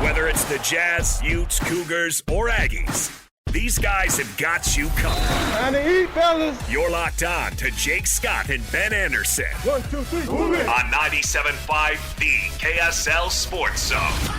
Whether it's the Jazz, Utes, Cougars, or Aggies, these guys have got you covered. Time to eat, fellas. You're locked on to Jake Scott and Ben Anderson. 1, 2, 3, move it. On 97.5, the KSL Sports Zone.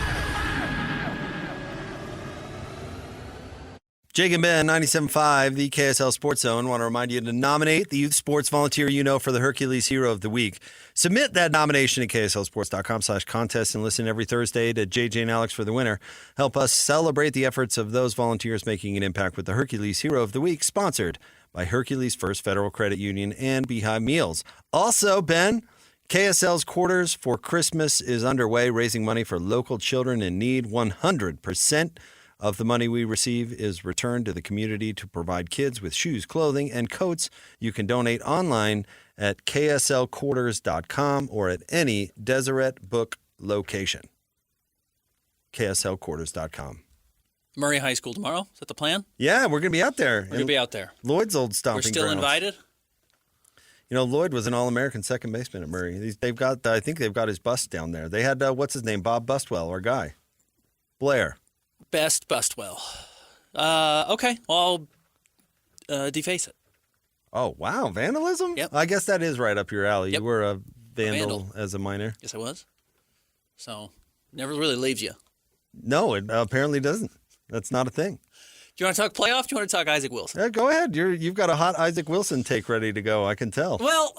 Jake and Ben, 97.5, the KSL Sports Zone. Want to remind you to nominate the youth sports volunteer you know for the Hercules Hero of the Week. Submit that nomination at kslsports.com/contest and listen every Thursday to JJ and Alex for the winner. Help us celebrate the efforts of those volunteers making an impact with the Hercules Hero of the Week, sponsored by Hercules First Federal Credit Union and Beehive Meals. Also, Ben, KSL's Quarters for Christmas is underway, raising money for local children in need. 100% of the money we receive is returned to the community to provide kids with shoes, clothing, and coats. You can donate online at kslquarters.com or at any Deseret Book location. kslquarters.com. Murray High School tomorrow. Is that the plan? Yeah, we're going to be out there. We're going to be out there. Lloyd's old stomping We're still grounds. invited? You know, Lloyd was an All-American second baseman at Murray. They've got, I think they've got his bust down there. They had, what's his name, Bob Bustwell, our guy. Blair. Best Bustwell. Okay, well, I'll deface it. Oh, wow. Vandalism? Yep. I guess that is right up your alley. Yep. You were a vandal as a minor. Yes, I was. So, never really leaves you. No, it apparently doesn't. That's not a thing. Do you want to talk playoff? Do you want to talk Isaac Wilson? Yeah, go ahead. You've got a hot Isaac Wilson take ready to go, I can tell. Well,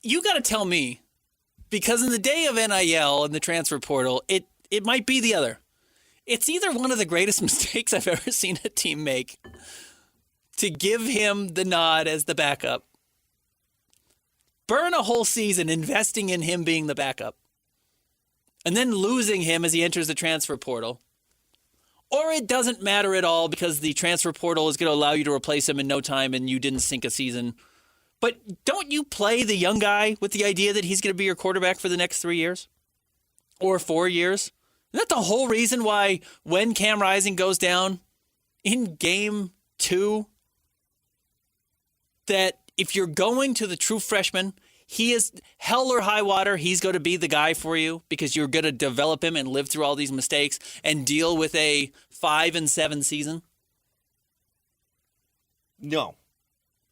you got to tell me, because in the day of NIL and the transfer portal, it might be the other. It's either one of the greatest mistakes I've ever seen a team make to give him the nod as the backup, burn a whole season investing in him being the backup, and then losing him as he enters the transfer portal, or it doesn't matter at all because the transfer portal is going to allow you to replace him in no time and you didn't sink a season. But don't you play the young guy with the idea that he's going to be your quarterback for the next 3 years or 4 years? Isn't that the whole reason why when Cam Rising goes down in game 2, that if you're going to the true freshman, he is hell or high water, he's going to be the guy for you because you're going to develop him and live through all these mistakes and deal with a 5-7 season? No.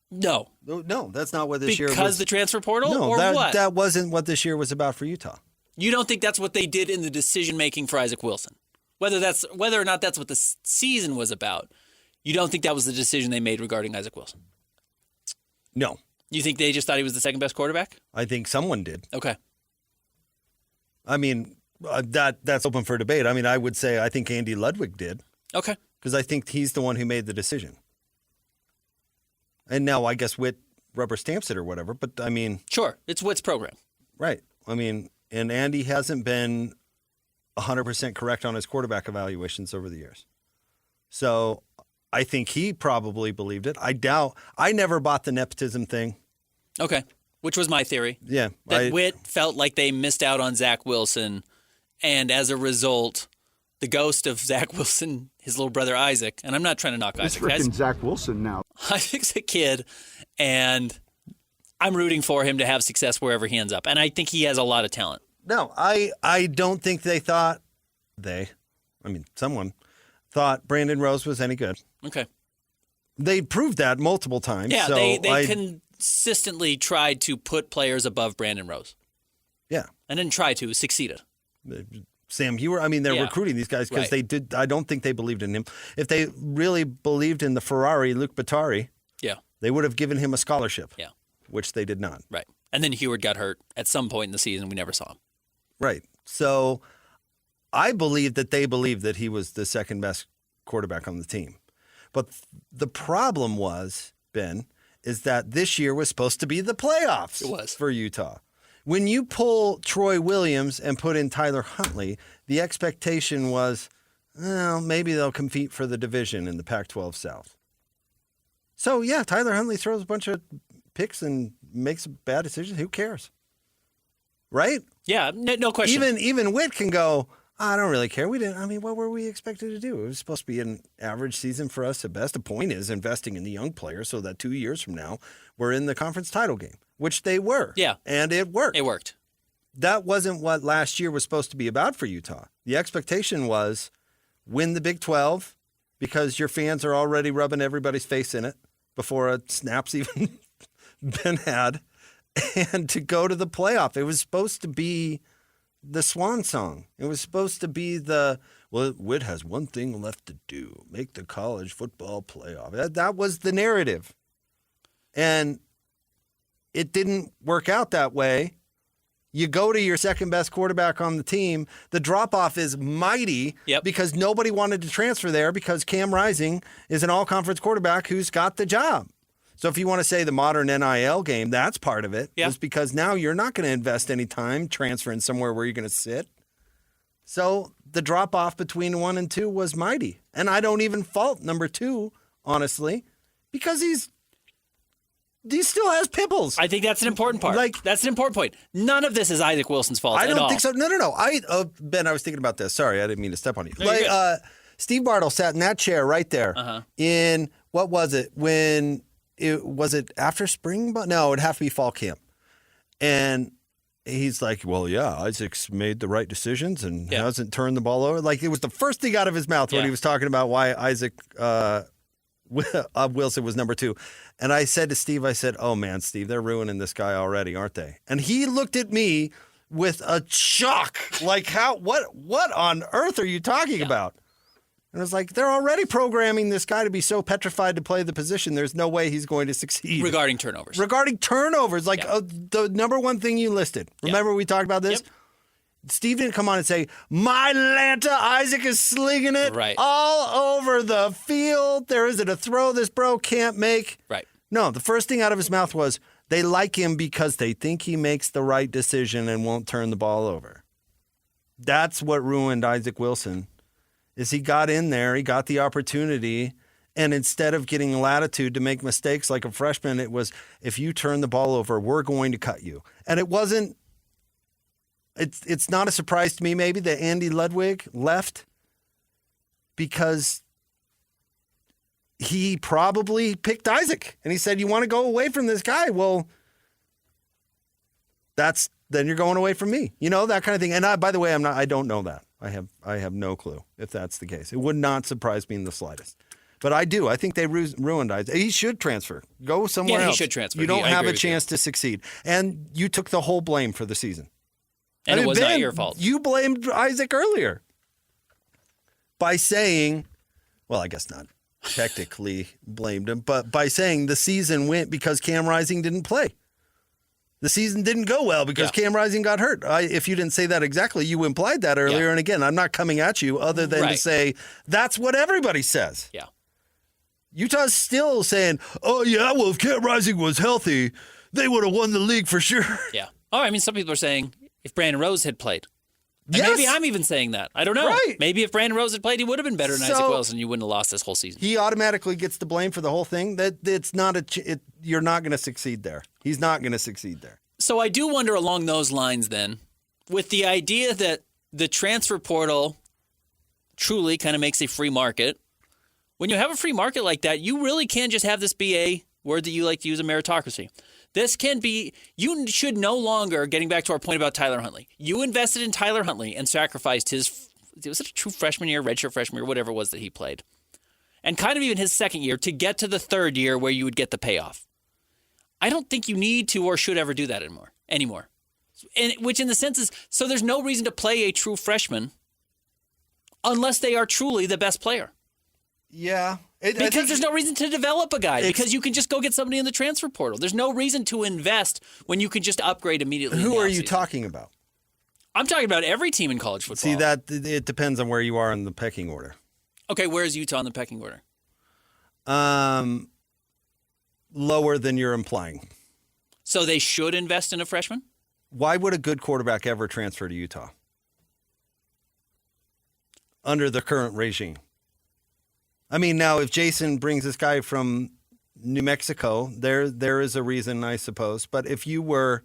No. No, that's not what this year was. Because the transfer portal No, or what? that wasn't what this year was about for Utah. You don't think that's what they did in the decision-making for Isaac Wilson? Whether or not that's what the season was about, you don't think that was the decision they made regarding Isaac Wilson? No. You think they just thought he was the second-best quarterback? I think someone did. Okay. I mean, that's open for debate. I mean, I would say I think Andy Ludwig did. Okay. Because I think he's the one who made the decision. And now I guess Witt rubber stamps it or whatever, but I mean... Sure. It's Witt's program. Right. I mean... And Andy hasn't been 100% correct on his quarterback evaluations over the years. So I think he probably believed it. I never bought the nepotism thing. Okay. Which was my theory. Yeah. That Witt felt like they missed out on Zach Wilson. And as a result, the ghost of Zach Wilson, his little brother Isaac, and I'm not trying to knock Isaac. It's freaking Zach Wilson now. Isaac's a kid, and I'm rooting for him to have success wherever he ends up. And I think he has a lot of talent. No, I don't think they thought someone thought Brandon Rose was any good. Okay. They proved that multiple times. Yeah, so they consistently tried to put players above Brandon Rose. Yeah. And didn't try to, succeeded. Sam Hewer, they're recruiting these guys because they did. I don't think they believed in him. If they really believed in the Ferrari, Luke Batari, they would have given him a scholarship. Yeah. Which they did not. Right. And then Heward got hurt at some point in the season. We never saw him. Right. So I believe that they believed that he was the second best quarterback on the team. But the problem was, Ben, is that this year was supposed to be the playoffs. It was. For Utah. When you pull Troy Williams and put in Tyler Huntley, the expectation was, well, maybe they'll compete for the division in the Pac-12 South. So, yeah, Tyler Huntley throws a bunch of picks and makes bad decisions. Who cares? Right? Yeah, no question. Even Witt can go, I don't really care. What were we expected to do? It was supposed to be an average season for us at best. The point is investing in the young players so that 2 years from now, we're in the conference title game, which they were. Yeah. And it worked. It worked. that wasn't what last year was supposed to be about for Utah. The expectation was win the Big 12 because your fans are already rubbing everybody's face in it before a snap's even been had, and to go to the playoff. It was supposed to be the swan song. It was supposed to be Witt has one thing left to do, make the college football playoff. That was the narrative. And it didn't work out that way. You go to your second best quarterback on the team. The drop-off is mighty because nobody wanted to transfer there because Cam Rising is an all-conference quarterback who's got the job. So if you want to say the modern NIL game, that's part of it. Is because now you're not going to invest any time transferring somewhere where you're going to sit. So the drop-off between 1 and 2 was mighty. And I don't even fault number 2, honestly, because he still has pimples. I think that's an important part. That's an important point. None of this is Isaac Wilson's fault I at don't all. think so. No. Ben, I was thinking about this. Sorry, I didn't mean to step on you. No, Steve Bartle sat in that chair right there in, what was it, was it after spring? No, it'd have to be fall camp. And he's like, well, yeah, Isaac's made the right decisions and hasn't turned the ball over. Like, it was the first thing out of his mouth when he was talking about why Isaac Wilson was number 2. And I said to Steve, oh, man, Steve, they're ruining this guy already, aren't they? And he looked at me with a shock. Like, what on earth are you talking about? And I was like, they're already programming this guy to be so petrified to play the position, there's no way he's going to succeed. Regarding turnovers. The number one thing you listed. Remember we talked about this? Yep. Steve didn't come on and say, my Lanta, Isaac is slinging it all over the field. There isn't a throw this bro can't make. Right. No, the first thing out of his mouth was, they like him because they think he makes the right decision and won't turn the ball over. That's what ruined Isaac Wilson. Is he got in there, he got the opportunity, and instead of getting latitude to make mistakes like a freshman, it was, if you turn the ball over, we're going to cut you. And it wasn't, it's not a surprise to me maybe that Andy Ludwig left because he probably picked Isaac. And he said, you want to go away from this guy? Well, then you're going away from me. You know, that kind of thing. And by the way, I don't know that. I have no clue if that's the case. It would not surprise me in the slightest. But I do. I think they ruined Isaac. He should transfer. Go somewhere else. Yeah, he should transfer. You don't have a chance to succeed. And you took the whole blame for the season. And it was not your fault. You blamed Isaac earlier by saying, well, I guess not technically blamed him, but by saying the season went because Cam Rising didn't play. The season didn't go well because Cam Rising got hurt. If you didn't say that exactly, you implied that earlier. Yeah. And again, I'm not coming at you other than to say that's what everybody says. Yeah. Utah's still saying, oh, yeah, well, if Cam Rising was healthy, they would have won the league for sure. Yeah. Oh, I mean, some people are saying if Brandon Rose had played. Yes. Maybe I'm even saying that. I don't know. Right. Maybe if Brandon Rose had played, he would have been better than Isaac Wilson. You wouldn't have lost this whole season. He automatically gets the blame for the whole thing. That it's not you're not going to succeed there. He's not going to succeed there. So I do wonder along those lines then, with the idea that the transfer portal truly kind of makes a free market. When you have a free market like that, you really can just have this be a word that you like to use, a meritocracy. This can be, you should no longer, getting back to our point about Tyler Huntley, you invested in Tyler Huntley and sacrificed was it a true freshman year, redshirt freshman year, whatever it was that he played, and kind of even his second year to get to the third year where you would get the payoff. I don't think you need to or should ever do that anymore. And which in the sense is, so there's no reason to play a true freshman unless they are truly the best player. Yeah. Because there's no reason to develop a guy because you can just go get somebody in the transfer portal. There's no reason to invest when you can just upgrade immediately. Who are you talking about? I'm talking about every team in college football. See, that it depends on where you are in the pecking order. Okay, where is Utah in the pecking order? Lower than you're implying. So they should invest in a freshman? Why would a good quarterback ever transfer to Utah? Under the current regime. I mean, now, if Jason brings this guy from New Mexico, there is a reason, I suppose. But if you were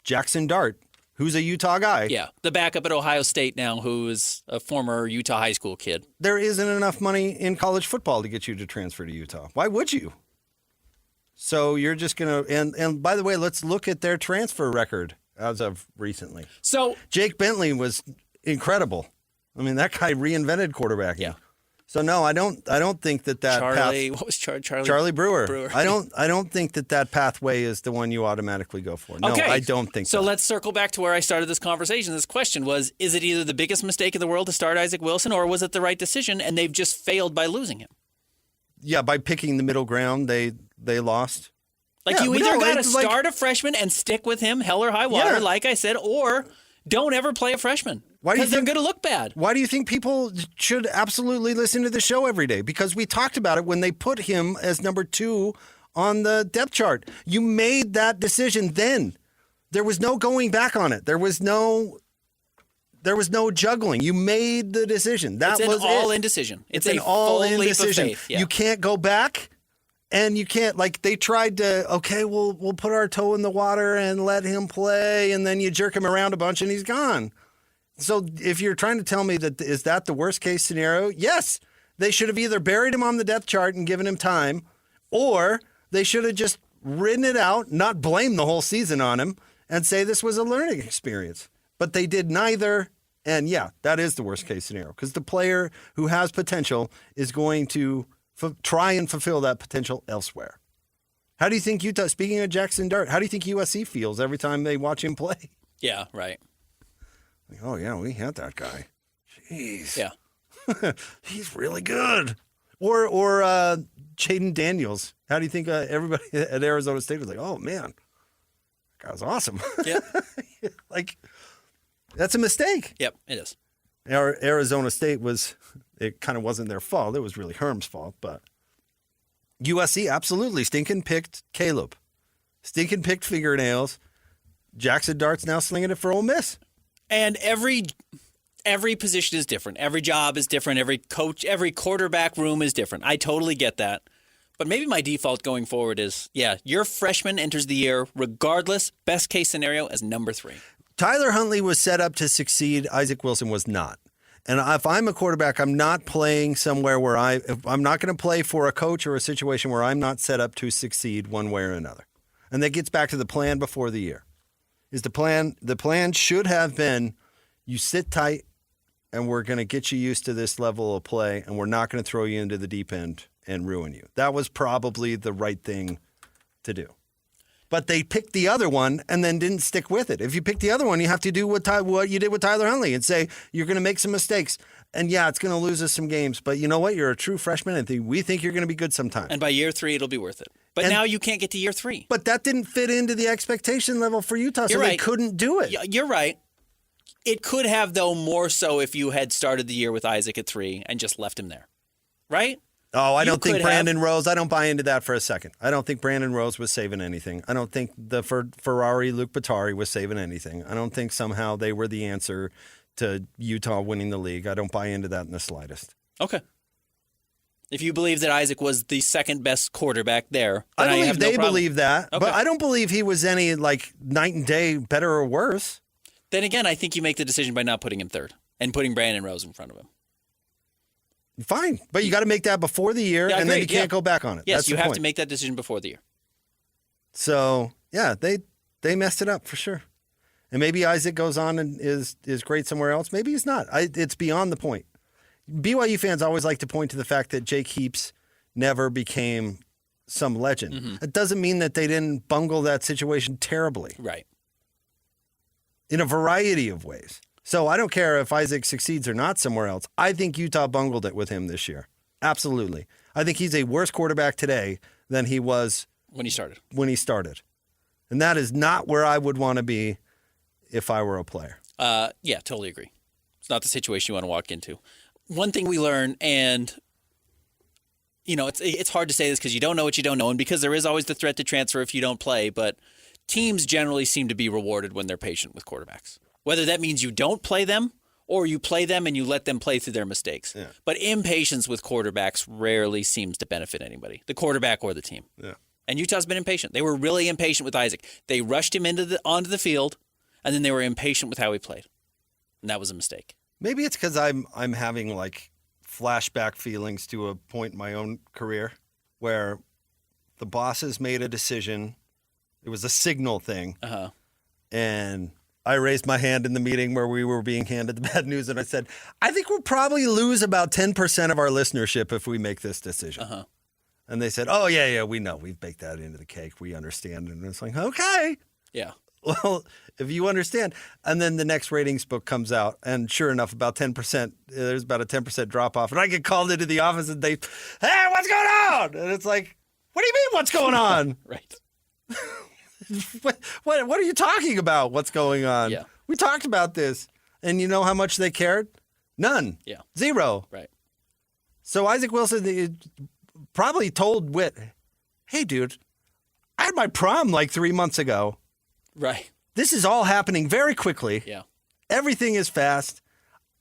Jackson Dart, who's a Utah guy. Yeah, the backup at Ohio State now, who is a former Utah high school kid. There isn't enough money in college football to get you to transfer to Utah. Why would you? So you're just going to, and by the way, let's look at their transfer record as of recently. So Jake Bentley was incredible. I mean, that guy reinvented quarterbacking. Yeah. So no, I don't think that Charlie, path, what was Charlie? Charlie Brewer. I don't think that pathway is the one you automatically go for. No, Okay. I don't think so. that. Let's circle back to where I started this conversation. This question was: is it either the biggest mistake in the world to start Isaac Wilson, or was it the right decision and they've just failed by losing him? Yeah, by picking the middle ground, they lost. Like Yeah, you but either no, got to it's like- start a freshman and stick with him, hell or high water, Yeah. like I said, or don't ever play a freshman. Why do you Because they're think- going to look bad. Why do you think people should absolutely listen to the show every day? Because we talked about it when they put him as number 2 on the depth chart. You made that decision then. There was no going back on it. There was no juggling. You made the decision. That It's was an all-in decision. It's a an all-in full leap of decision. faith. Yeah. You can't go back. And you can't, like, they tried to, okay, we'll put our toe in the water and let him play, and then you jerk him around a bunch and he's gone. So if you're trying to tell me that, is that the worst case scenario? Yes. They should have either buried him on the depth chart and given him time, or they should have just ridden it out, not blame the whole season on him, and say this was a learning experience. But they did neither. And yeah, that is the worst case scenario, because the player who has potential is going to try and fulfill that potential elsewhere. How do you think Utah, speaking of Jackson Dart, how do you think USC feels every time they watch him play? Yeah, right. Like, oh, yeah, we had that guy. Jeez. Yeah. He's really good. Or Jaden Daniels. How do you think everybody at Arizona State was like, oh, man, that guy was awesome. Yeah. Like, that's a mistake. Yep, it is. Arizona State it kind of wasn't their fault. It was really Herm's fault. But USC absolutely stinking picked Caleb. Stinking picked fingernails. Jackson Dart's now slinging it for Ole Miss. And every position is different. Every job is different. Every coach, every quarterback room is different. I totally get that. But maybe my default going forward is, yeah, your freshman enters the year regardless, best case scenario, as number 3. Tyler Huntley was set up to succeed. Isaac Wilson was not. And if I'm a quarterback, I'm not playing somewhere where I'm not going to play for a coach or a situation where I'm not set up to succeed one way or another. And that gets back to the plan before the year. The plan should have been, you sit tight and we're going to get you used to this level of play and we're not going to throw you into the deep end and ruin you. That was probably the right thing to do. But they picked the other one and then didn't stick with it. If you pick the other one, you have to do what you did with Tyler Huntley and say, you're going to make some mistakes. And yeah, it's going to lose us some games. But you know what? You're a true freshman and we think you're going to be good sometime. And by year 3, it'll be worth it. But now you can't get to year 3. But that didn't fit into the expectation level for Utah, so they couldn't do it. You're right. It could have, though, more so if you had started the year with Isaac at 3 and just left him there. Right? Oh, I don't think Brandon Rose, I don't buy into that for a second. I don't think Brandon Rose was saving anything. I don't think the Ferrari Luke Batari was saving anything. I don't think somehow they were the answer to Utah winning the league. I don't buy into that in the slightest. Okay. If you believe that Isaac was the second best quarterback there, I then believe have no they problem. believe that, Okay. but I don't believe he was any night and day better or worse. Then again, I think you make the decision by not putting him third and putting Brandon Rose in front of him. Fine, but you got to make that before the year, Yeah, and then you agreed, can't go back on it. Yes, That's you the have point. to make that decision before the year. So yeah, they messed it up for sure. And maybe Isaac goes on and is great somewhere else. Maybe he's not. It's beyond the point. BYU fans always like to point to the fact that Jake Heaps never became some legend. Mm-hmm. It doesn't mean that they didn't bungle that situation terribly Right. in a variety of ways. So I don't care if Isaac succeeds or not somewhere else. I think Utah bungled it with him this year. Absolutely. I think he's a worse quarterback today than he was When he started. And that is not where I would want to be if I were a player. Yeah, totally agree. It's not the situation you want to walk into. One thing we learn, and it's hard to say this because you don't know what you don't know, and because there is always the threat to transfer if you don't play, but teams generally seem to be rewarded when they're patient with quarterbacks. Whether that means you don't play them or you play them and you let them play through their mistakes. Yeah. But impatience with quarterbacks rarely seems to benefit anybody, the quarterback or the team. Yeah. And Utah's been impatient. They were really impatient with Isaac. They rushed him onto the field, and then they were impatient with how he played. And that was a mistake. Maybe it's because I'm having flashback feelings to a point in my own career where the bosses made a decision. It was a signal thing. Uh-huh. And I raised my hand in the meeting where we were being handed the bad news, and I said, I think we'll probably lose about 10% of our listenership if we make this decision. Uh-huh. And they said, oh, yeah, we know. We've baked that into the cake. We understand. And it's like, okay. Yeah. Well, if you understand. And then the next ratings book comes out, and sure enough, about 10%, there's about a 10% drop off. And I get called into the office, and they, hey, what's going on? And it's like, what do you mean, what's going on? Right. What are you talking about? What's going on? Yeah. We talked about this. And you know how much they cared? None. Yeah. 0. Right. So Isaac Wilson probably told Witt, hey, dude, I had my prom like 3 months ago. Right. This is all happening very quickly. Yeah. Everything is fast.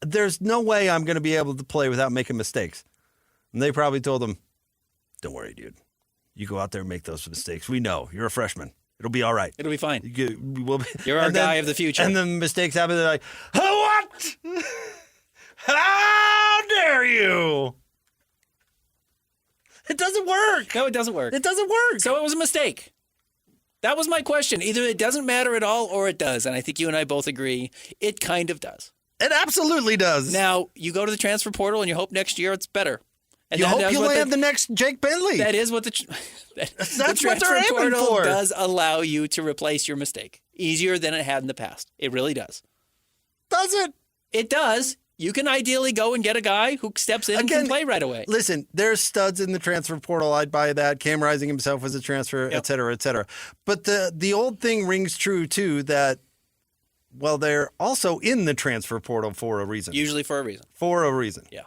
There's no way I'm going to be able to play without making mistakes. And they probably told him, don't worry, dude. You go out there and make those mistakes. We know. You're a freshman. It'll be all right. It'll be fine. We'll be, You're our guy of the future. And then mistakes happen. They're like, what? How dare you? It doesn't work. No, it doesn't work. It doesn't work. So it was a mistake. That was my question. Either it doesn't matter at all or it does. And I think you and I both agree it kind of does. It absolutely does. Now, you go to the transfer portal and you hope next year it's better. And you that- hope that's you what land the next Jake Bentley. That is what the That's the what transfer they're aiming portal for. does allow you to replace your mistake. Easier than it had in the past. It really does. Does it? It does. You can ideally go and get a guy who steps in and can play right away. Listen, there's studs in the transfer portal. I'd buy that. Cam Rising himself was a transfer, et cetera, et cetera. But the old thing rings true, too, that, well, they're also in the transfer portal for a reason. Usually for a reason. For a reason. Yeah.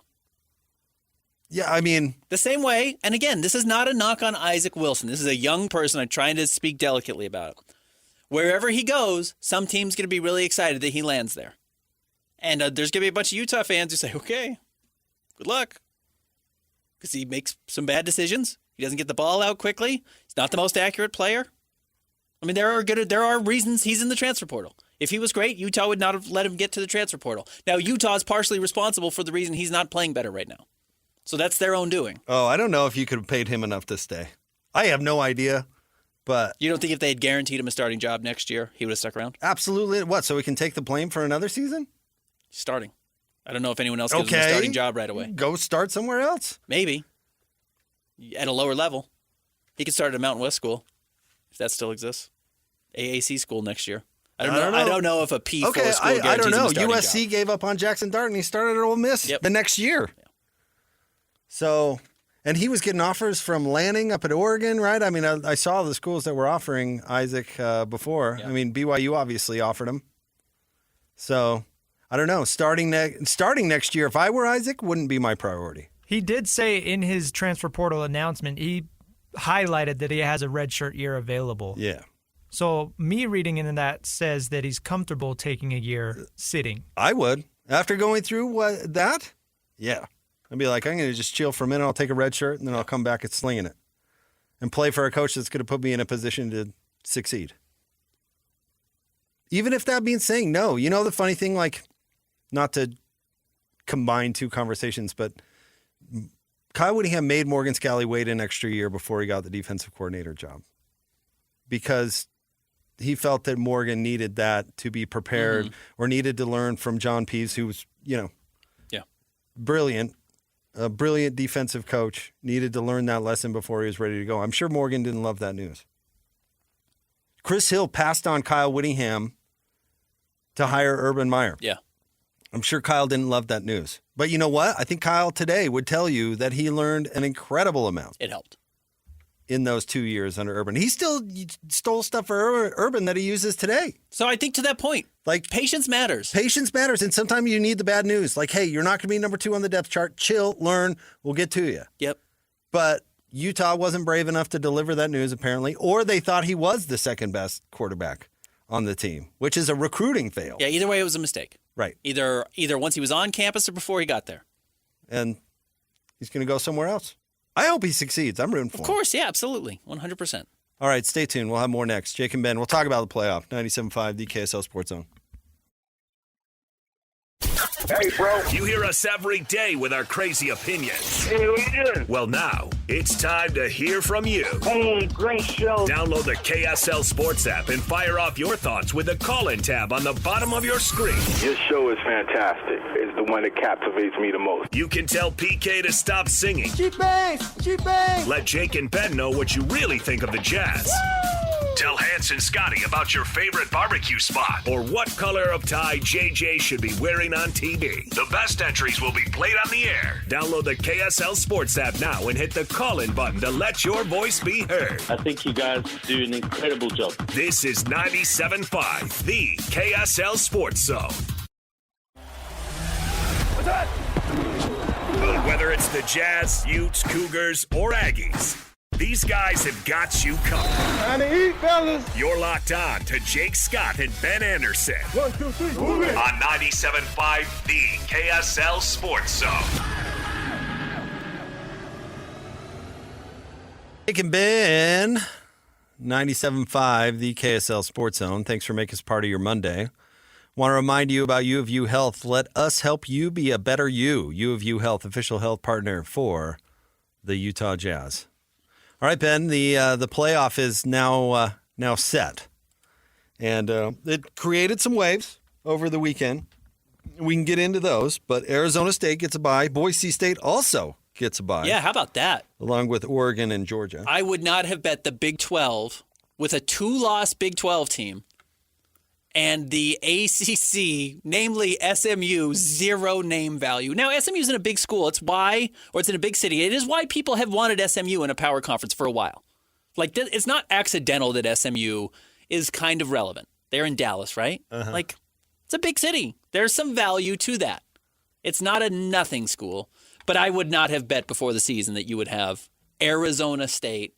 Yeah, I mean, The same way, and again, this is not a knock on Isaac Wilson. This is a young person. I'm trying to speak delicately about it. Wherever he goes, some team's going to be really excited that he lands there. And there's going to be a bunch of Utah fans who say, okay, good luck. Because he makes some bad decisions. He doesn't get the ball out quickly. He's not the most accurate player. I mean, there are reasons he's in the transfer portal. If he was great, Utah would not have let him get to the transfer portal. Now, Utah is partially responsible for the reason he's not playing better right now. So that's their own doing. oh, I don't know if you could have paid him enough to stay. I have no idea, but You don't think if they had guaranteed him a starting job next year, he would have stuck around? absolutely. What, so we can take the blame for another season? Starting. I don't know if anyone else gives him a starting job right away. Go start somewhere else. Maybe. At a lower level. He could start at a Mountain West school, if that still exists. AAC school next year. I don't know if a P4 Okay, school guarantees I don't know. him a starting USC job. gave up on Jackson Dart, and he started at Ole Miss the next year. Yeah. So, and he was getting offers from Lanning up at Oregon, right? I mean, I saw the schools that were offering Isaac before. Yeah. I mean, BYU obviously offered him. So, I don't know. Starting next year, if I were Isaac, wouldn't be my priority. He did say in his transfer portal announcement, he highlighted that he has a redshirt year available. Yeah. So me reading into that says that he's comfortable taking a year sitting. I would. After going through that, yeah. I'd be like, I'm going to just chill for a minute. I'll take a red shirt, and then I'll come back and slinging it. And play for a coach that's going to put me in a position to succeed. Even if that means saying no. You know the funny thing, like, not to combine two conversations, but Kyle Whittingham made Morgan Scalley wait an extra year before he got the defensive coordinator job. Because he felt that Morgan needed that to be prepared or needed to learn from John Pease, who was, brilliant, a brilliant defensive coach, needed to learn that lesson before he was ready to go. I'm sure Morgan didn't love that news. Chris Hill passed on Kyle Whittingham to hire Urban Meyer. Yeah. I'm sure Kyle didn't love that news. But you know what? I think Kyle today would tell you that he learned an incredible amount. It helped. In those 2 years under Urban. He still stole stuff for Urban that he uses today. So I think to that point, like patience matters. Patience matters, and sometimes you need the bad news. Like, hey, you're not going to be number 2 on the depth chart. Chill, learn, we'll get to you. Yep. But Utah wasn't brave enough to deliver that news, apparently, or they thought he was the second best quarterback on the team, which is a recruiting fail. Yeah, either way, it was a mistake. Right. Either once he was on campus or before he got there. And he's going to go somewhere else. I hope he succeeds. I'm rooting for him. Of course, yeah, absolutely. 100%. All right, stay tuned. We'll have more next. Jake and Ben, we'll talk about the playoff. 97.5, the KSL Sports Zone. Hey, bro. You hear us every day with our crazy opinions. Hey, what you doing? Well, now it's time to hear from you. Hey, great show. Download the KSL Sports app and fire off your thoughts with the call-in tab on the bottom of your screen. Your show is fantastic. It's the one that captivates me the most. You can tell PK to stop singing. She bangs. She bangs. Let Jake and Ben know what you really think of the Jazz. Tell Hans and Scotty about your favorite barbecue spot or what color of tie JJ should be wearing on TV. The best entries will be played on the air. Download the KSL Sports app now and hit the call-in button to let your voice be heard. I think you guys do an incredible job. This is 97.5, the KSL Sports Zone. What's that? Whether it's the Jazz, Utes, Cougars, or Aggies, these guys have got you covered. Time to eat, fellas. You're locked on to Jake Scott and Ben Anderson 1, 2, 3, move it. on 97.5, the KSL Sports Zone. Jake and Ben, 97.5, the KSL Sports Zone. Thanks for making us part of your Monday. Want to remind you about U of U Health. Let us help you be a better you. U of U Health, official health partner for the Utah Jazz. All right, Ben, the playoff is now set. And it created some waves over the weekend. We can get into those, but Arizona State gets a bye. Boise State also gets a bye. Yeah, how about that? Along with Oregon and Georgia. I would not have bet the Big 12 with a 2-loss Big 12 team and the ACC, namely SMU, zero name value. Now, SMU's in a big school. It's in a big city. It is why people have wanted SMU in a power conference for a while. Like, it's not accidental that SMU is kind of relevant. They're in Dallas, right? Like, it's a big city. There's some value to that. It's not a nothing school. But I would not have bet before the season that you would have Arizona State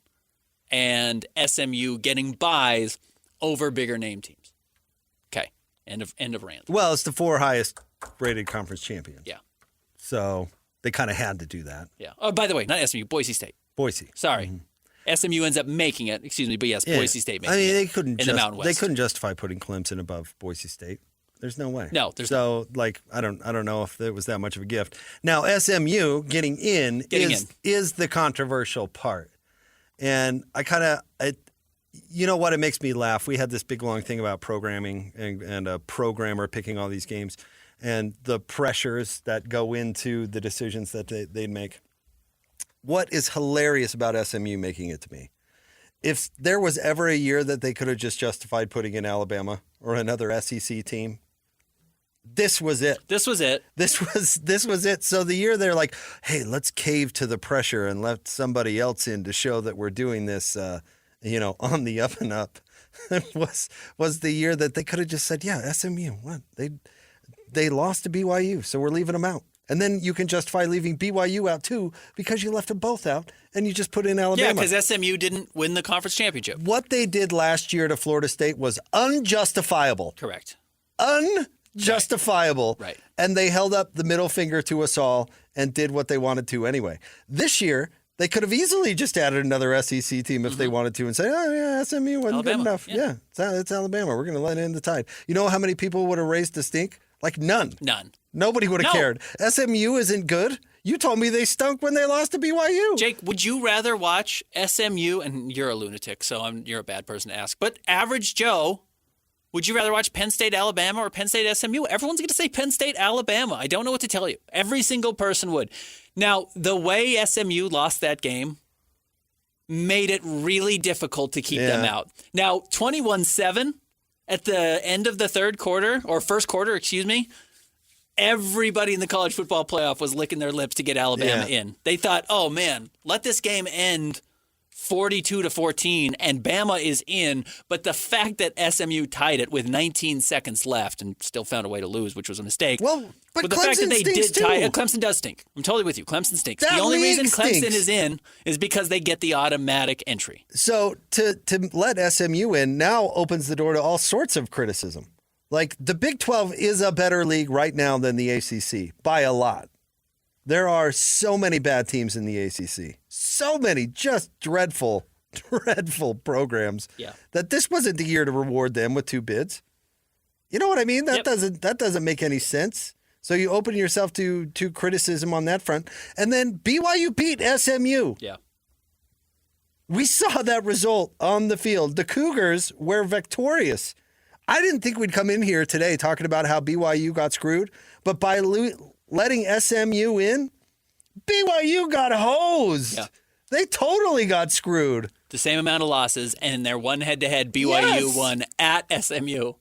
and SMU getting buys over bigger name teams. Okay, end of rant. Well, it's the 4 highest rated conference champions. Yeah. So they kind of had to do that. Yeah. Oh, by the way, not SMU, Boise State. Boise. Sorry. SMU ends up making it. Excuse me, but yes, Yeah. Boise State makes they it couldn't in the Mountain West. They couldn't justify putting Clemson above Boise State. There's no way. No, there's so like I don't know if it was that much of a gift. Now SMU getting in is the controversial part, and I kind of you know what, it makes me laugh. We had this big long thing about programming and a programmer picking all these games, and the pressures that go into the decisions that they make. What is hilarious about SMU making it to me? If there was ever a year that they could have just justified putting in Alabama or another SEC team, this was it. This was it. This was it. So the year they're like, hey, let's cave to the pressure and let somebody else in to show that we're doing this, on the up and up, was the year that they could have just said, yeah, SMU, what? They lost to BYU, so we're leaving them out. And then you can justify leaving BYU out too because you left them both out and you just put in Alabama. Yeah, because SMU didn't win the conference championship. What they did last year to Florida State was unjustifiable. Correct. Unjustifiable. Right. And they held up the middle finger to us all and did what they wanted to anyway. This year, they could have easily just added another SEC team if they wanted to and say, oh, yeah, SMU wasn't good enough. Yeah, it's Alabama. We're going to let it in the tide. You know how many people would have raised the stink? Like none. Nobody would have cared. SMU isn't good. You told me they stunk when they lost to BYU. Jake, would you rather watch SMU, and you're a lunatic, so you're a bad person to ask, but average Joe, would you rather watch Penn State, Alabama, or Penn State, SMU? Everyone's going to say Penn State, Alabama. I don't know what to tell you. Every single person would. Now, the way SMU lost that game made it really difficult to keep them out. Now, 21-7 at the end of the third quarter, or first quarter, excuse me, everybody in the college football playoff was licking their lips to get Alabama in. They thought, oh, man, let this game end 42-14, and Bama is in. But the fact that SMU tied it with 19 seconds left and still found a way to lose, which was a mistake. Well, but the Clemson fact that they stinks did tie, too. Clemson does stink. I'm totally with you. Clemson stinks. That The only reason league Clemson stinks. is in is because they get the automatic entry. So to let SMU in now opens the door to all sorts of criticism. Like the Big 12 is a better league right now than the ACC by a lot. There are so many bad teams in the ACC. So many just dreadful programs that this wasn't the year to reward them with 2 bids. You know what I mean? That doesn't make any sense. So you open yourself to criticism on that front. And then BYU beat SMU. Yeah. We saw that result on the field. The Cougars were victorious. I didn't think we'd come in here today talking about how BYU got screwed, but by letting SMU in, BYU got hosed. Yeah. They totally got screwed. The same amount of losses, and their one head-to-head BYU won at SMU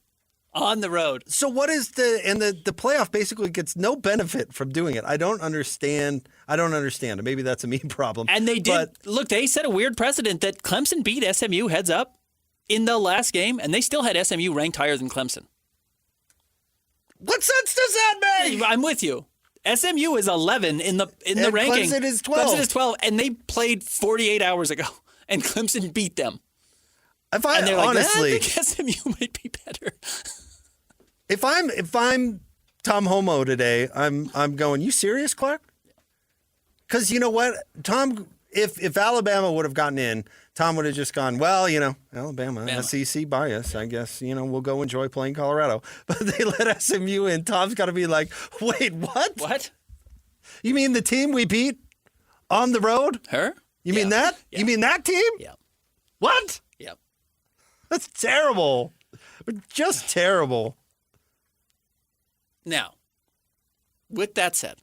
on the road. So what is the playoff basically gets no benefit from doing it. I don't understand. And maybe that's a me problem. And they did. Look, they set a weird precedent that Clemson beat SMU heads up in the last game, and they still had SMU ranked higher than Clemson. What sense does that make? I'm with you. SMU is 11 in the ranking. Clemson is 12. Clemson is 12, and they played 48 hours ago, and Clemson beat them. And they're like, honestly, I think SMU might be better. If I'm Tom Homo today, I'm going, you serious, Clark? Because you know what, Tom, if Alabama would have gotten in, Tom would have just gone, well, Alabama. SEC bias, I guess, we'll go enjoy playing Colorado. But they let SMU in. Tom's got to be like, wait, what? What? You mean the team we beat on the road? Her? You mean that? Yeah. You mean that team? Yeah. What? Yeah. That's terrible. Just terrible. Now, with that said,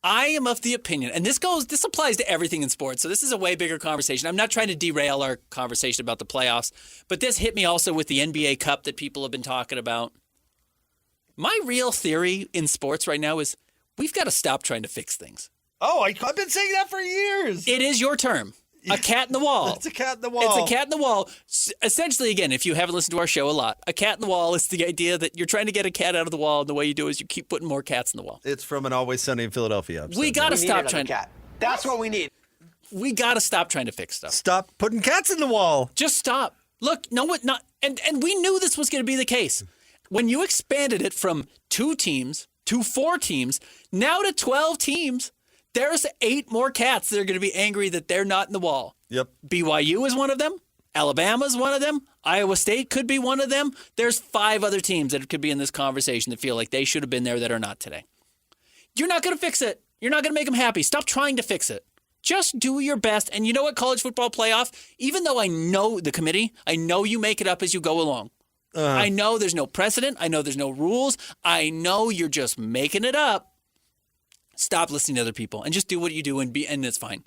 I am of the opinion, and this applies to everything in sports, so this is a way bigger conversation. I'm not trying to derail our conversation about the playoffs, but this hit me also with the NBA Cup that people have been talking about. My real theory in sports right now is we've got to stop trying to fix things. Oh, I've been saying that for years. It is your term. A cat in the wall. It's a cat in the wall. It's a cat in the wall. Essentially, again, if you haven't listened to our show a lot, a cat in the wall is the idea that you're trying to get a cat out of the wall, and the way you do is you keep putting more cats in the wall. It's from an Always Sunny in Philadelphia episode. We got to stop trying. Cat. That's what we need. We got to stop trying to fix stuff. Stop putting cats in the wall. Just stop. Look, and we knew this was going to be the case. When you expanded it from 2 teams to 4 teams, now to 12 teams, there's 8 more cats that are going to be angry that they're not in the wall. Yep. BYU is one of them. Alabama's one of them. Iowa State could be one of them. There's 5 other teams that could be in this conversation that feel like they should have been there that are not today. You're not going to fix it. You're not going to make them happy. Stop trying to fix it. Just do your best. And you know what, college football playoff, even though I know the committee, I know you make it up as you go along. I know there's no precedent. I know there's no rules. I know you're just making it up. Stop listening to other people and just do what you do and it's fine.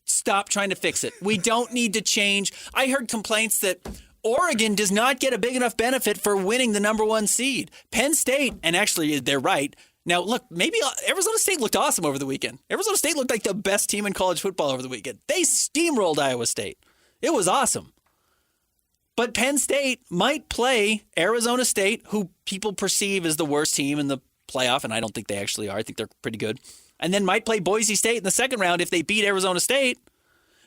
Stop trying to fix it. We don't need to change. I heard complaints that Oregon does not get a big enough benefit for winning the number 1 seed. Penn State, and actually they're right. Now, look, maybe Arizona State looked awesome over the weekend. Arizona State looked like the best team in college football over the weekend. They steamrolled Iowa State. It was awesome. But Penn State might play Arizona State, who people perceive as the worst team in the playoff, and I don't think they actually are. I think they're pretty good. And then might play Boise State in the second round if they beat Arizona State.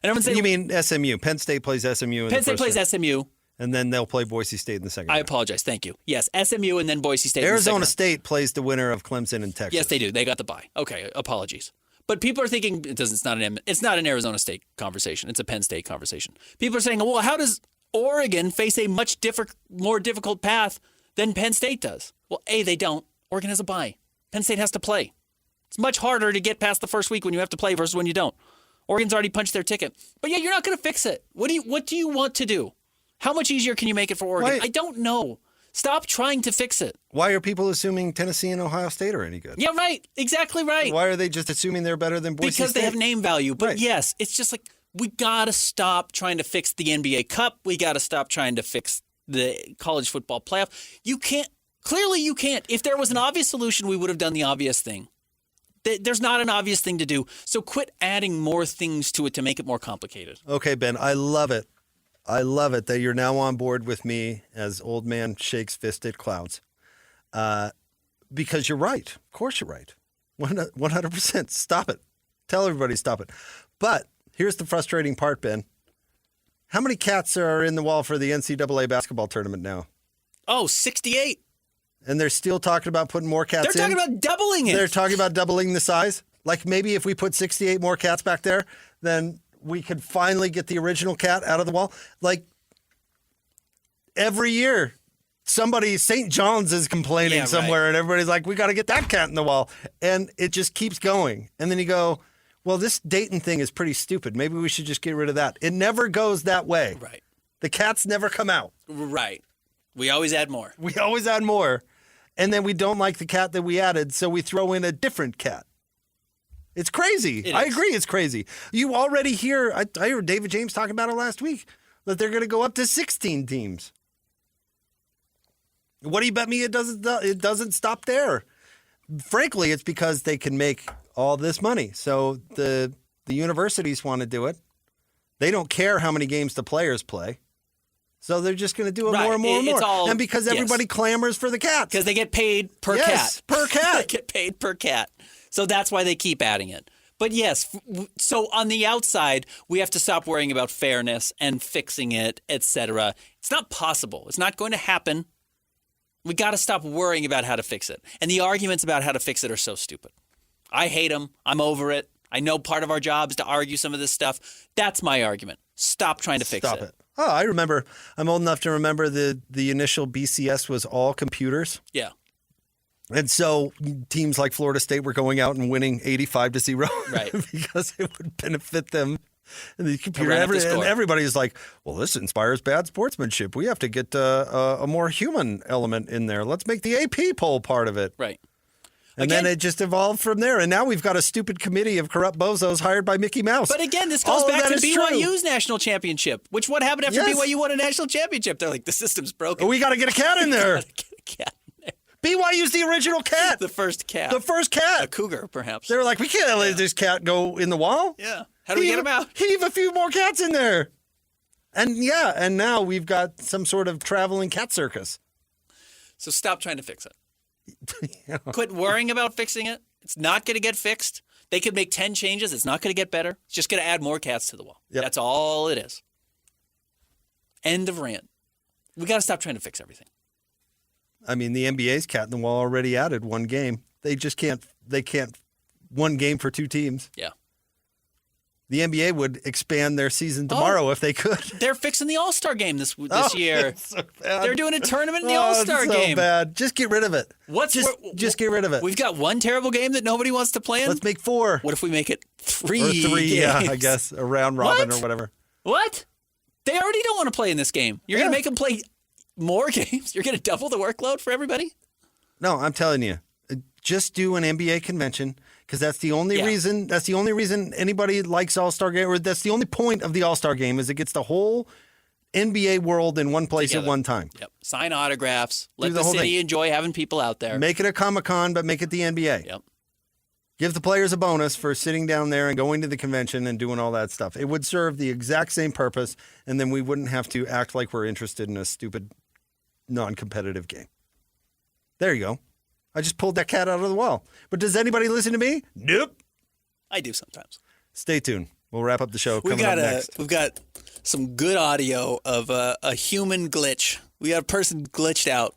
And everyone's saying, you mean SMU? Penn State plays SMU. Penn State plays SMU. And then they'll play Boise State in the second round. I apologize. Thank you. Yes, SMU and then Boise State. Arizona State plays the winner of Clemson and Texas. Yes, they do. They got the bye. Okay, apologies. But people are thinking it's not an Arizona State conversation. It's a Penn State conversation. People are saying, well, how does Oregon face a much more difficult path than Penn State does? Well, A, they don't. Oregon has a bye. Penn State has to play. It's much harder to get past the first week when you have to play versus when you don't. Oregon's already punched their ticket. But yeah, you're not going to fix it. What do you want to do? How much easier can you make it for Oregon? I don't know. Stop trying to fix it. Why are people assuming Tennessee and Ohio State are any good? Yeah, right. Exactly right. Why are they just assuming they're better than Boise State? Because they have name value. But right. Yes, it's just like we got to stop trying to fix the NBA Cup. We got to stop trying to fix the college football playoff. You can't. Clearly, you can't. If there was an obvious solution, we would have done the obvious thing. There's not an obvious thing to do. So quit adding more things to it to make it more complicated. Okay, Ben, I love it. I love it that you're now on board with me as old man shakes fist at clouds. Because you're right. Of course you're right. 100%. Stop it. Tell everybody stop it. But here's the frustrating part, Ben. How many cats are in the wall for the NCAA basketball tournament now? Oh, 68. And they're still talking about putting more cats in? They're talking about doubling it. They're talking about doubling the size? Like maybe if we put 68 more cats back there, then we could finally get the original cat out of the wall. Like every year, somebody, St. John's is complaining Yeah, somewhere, right. and everybody's like, we got to get that cat in the wall. And it just keeps going. And then you go, well, this Dayton thing is pretty stupid. Maybe we should just get rid of that. It never goes that way. Right. The cats never come out. Right. We always add more. We always add more. And then we don't like the cat that we added, so we throw in a different cat. It's crazy. I agree, it's crazy. You already hear, I heard David James talking about it last week, that they're going to go up to 16 teams. What do you bet me it doesn't stop there? Frankly, it's because they can make all this money. So the universities want to do it. They don't care how many games the players play. So they're just going to do it more and more and more. And because everybody clamors for the cats. Because they get paid per cat. Per cat. They get paid per cat. So that's why they keep adding it. But yes, so on the outside, we have to stop worrying about fairness and fixing it, etc. It's not possible. It's not going to happen. We got to stop worrying about how to fix it. And the arguments about how to fix it are so stupid. I hate them. I'm over it. I know part of our job is to argue some of this stuff. That's my argument. Stop trying to fix it. Oh, I remember. I'm old enough to remember the initial BCS was all computers. Yeah. And so teams like Florida State were going out and winning 85-0. Right. Because it would benefit them. And the computer, Around the and score. everybody's like, well, this inspires bad sportsmanship. We have to get a more human element in there. Let's make the AP poll part of it. Right. And then it just evolved from there. And now we've got a stupid committee of corrupt bozos hired by Mickey Mouse. But again, this goes All of back that to is BYU's national championship. What happened after Yes. BYU won a national championship? They're like, the system's broken. We got to get a cat in there. Gotta get a cat in there. BYU's the original cat. The first cat. The first cat. A cougar, perhaps. They were like, we can't let this cat go in the wall. Yeah. How do we get him out? Heave a few more cats in there. And now we've got some sort of traveling cat circus. So stop trying to fix it. Quit worrying about fixing it. It's not going to get fixed. They could make 10 changes. It's not going to get better. It's just going to add more cats to the wall. Yep. That's all it is. End of rant. We got to stop trying to fix everything. I mean, the NBA's cat in the wall already added one game. They just can't. They can't. One game for two teams. Yeah. The NBA would expand their season tomorrow if they could. They're fixing the All-Star game this year. It's so bad. They're doing a tournament in the Oh, All-Star it's so game. bad. Just get rid of it. Just get rid of it. We've got one terrible game that nobody wants to play in. Let's make 4. What if we make it 3? Or 3, games? yeah, I guess. A round robin What? or whatever. What? They already don't want to play in this game. You're going to make them play more games? You're going to double the workload for everybody? No, I'm telling you. Just do an NBA convention because that's the only reason. That's the only reason anybody likes All-Star Game, or that's the only point of the All-Star Game is it gets the whole NBA world in one place Together. at one time. Yep. Sign autographs. Let the the whole city thing. enjoy having people out there. Make it a Comic-Con, but make it the NBA. Yep. Give the players a bonus for sitting down there and going to the convention and doing all that stuff. It would serve the exact same purpose, and then we wouldn't have to act like we're interested in a stupid, non-competitive game. There you go. I just pulled that cat out of the wall. But does anybody listen to me? Nope. I do sometimes. Stay tuned. We'll wrap up the show We've coming up next. got some good audio of a human glitch. We got a person glitched out.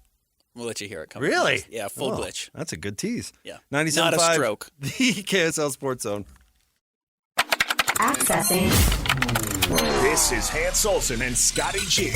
We'll let you hear it. Coming up Really? next. Yeah, full Oh, glitch. That's a good tease. Yeah. 97.5. Not a stroke. The KSL Sports Zone. Accessing. This is Hans Olsen and Scotty G.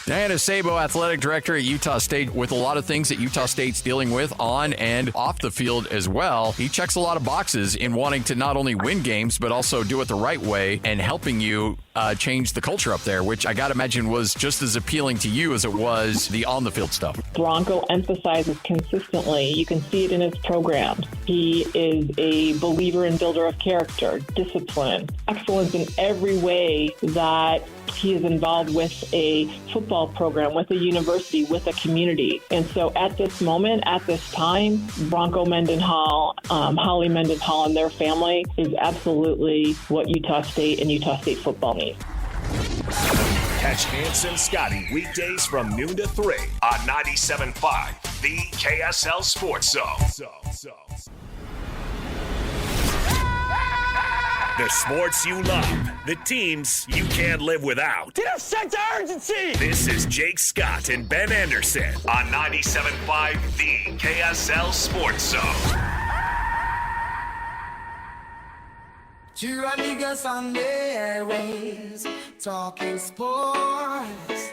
Diana Sabo, athletic director at Utah State, with a lot of things that Utah State's dealing with on and off the field as well. He checks a lot of boxes in wanting to not only win games, but also do it the right way and helping you change the culture up there, which I got to imagine was just as appealing to you as it was the on-the-field stuff. Bronco emphasizes consistently. You can see it in his programs. He is a believer and builder of character, discipline, excellence in every way that he is involved with a football program, with a university, with a community. And so at this moment, at this time, Bronco Mendenhall, Holly Mendenhall and their family is absolutely what Utah State and Utah State football needs. Catch Hans and Scotty weekdays from noon to 3 on 97.5, the KSL Sports Zone. The sports you love, the teams you can't live without. Get a sense of urgency! This is Jake Scott and Ben Anderson on 97.5, the KSL Sports Zone. Two amigos on the airwaves, talking sports.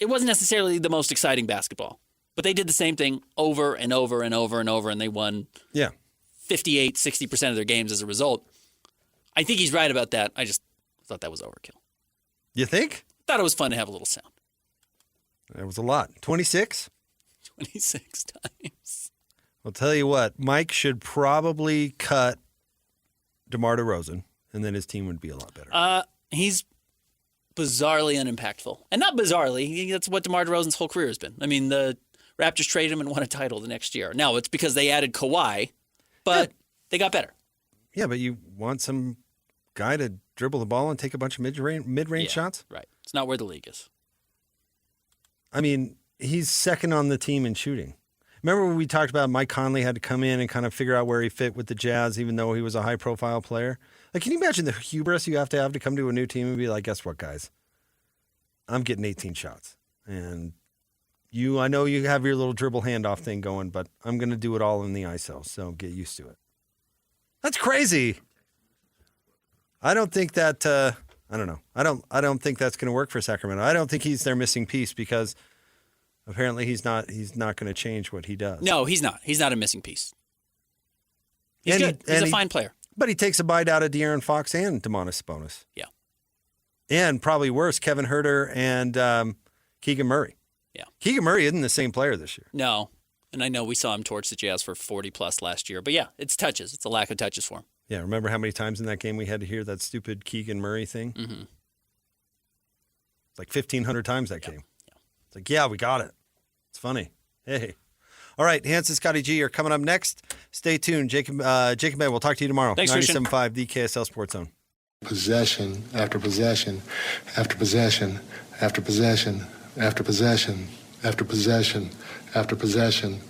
it wasn't necessarily the most exciting basketball, but they did the same thing over and over and over and over, and they won 58, 60% of their games as a result. I think he's right about that. I just thought that was overkill. You think? Thought it was fun to have a little sound. That was a lot. 26? 26 times. I'll tell you what, Mike should probably cut DeMar DeRozan, and then his team would be a lot better. He's bizarrely unimpactful. And not bizarrely, that's what DeMar DeRozan's whole career has been. I mean, the Raptors traded him and won a title the next year. Now, it's because they added Kawhi, but they got better. Yeah, but you want some guy to dribble the ball and take a bunch of mid-range shots? Right. It's not where the league is. I mean, he's second on the team in shooting. Remember when we talked about Mike Conley had to come in and kind of figure out where he fit with the Jazz, even though he was a high-profile player? Like, can you imagine the hubris you have to come to a new team and be like, guess what, guys? I'm getting 18 shots. And I know you have your little dribble handoff thing going, but I'm going to do it all in the ISO, so get used to it. That's crazy. I don't think that, I don't know. I don't think that's going to work for Sacramento. I don't think he's their missing piece because apparently he's not going to change what he does. No, he's not. He's not a missing piece. He's good. He's a fine player. But he takes a bite out of De'Aaron Fox and Domantas Sabonis. Yeah. And probably worse, Kevin Huerter and Keegan Murray. Yeah. Keegan Murray isn't the same player this year. No. And I know we saw him torch the Jazz for 40-plus last year. But, yeah, it's touches. It's a lack of touches for him. Yeah, remember how many times in that game we had to hear that stupid Keegan Murray thing? Mm-hmm. It's like 1,500 times that game. Yeah. It's like, yeah, we got it. It's funny. Hey. All right, Hans and Scotty G are coming up next. Stay tuned. Jacob May, we'll talk to you tomorrow. Thanks, 97.5, the KSL Sports Zone. Possession after possession after possession after possession after possession after possession after possession